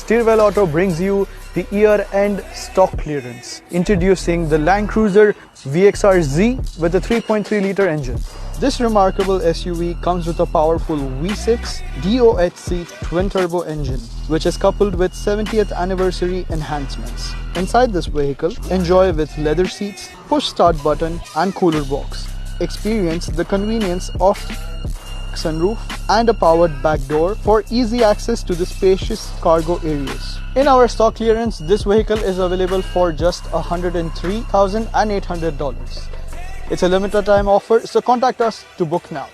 Steerwell Auto brings you the year-end stock clearance, introducing the Land Cruiser VXR-Z with a 3.3-litre engine. This remarkable SUV comes with a powerful V6 DOHC twin-turbo engine, which is coupled with 70th anniversary enhancements. Inside this vehicle, enjoy with leather seats, push start button and cooler box. Experience the convenience of sunroof and a powered back door for easy access to the spacious cargo areas. In our stock clearance, this vehicle is available for just $103,800. It's a limited time offer, so contact us to book now.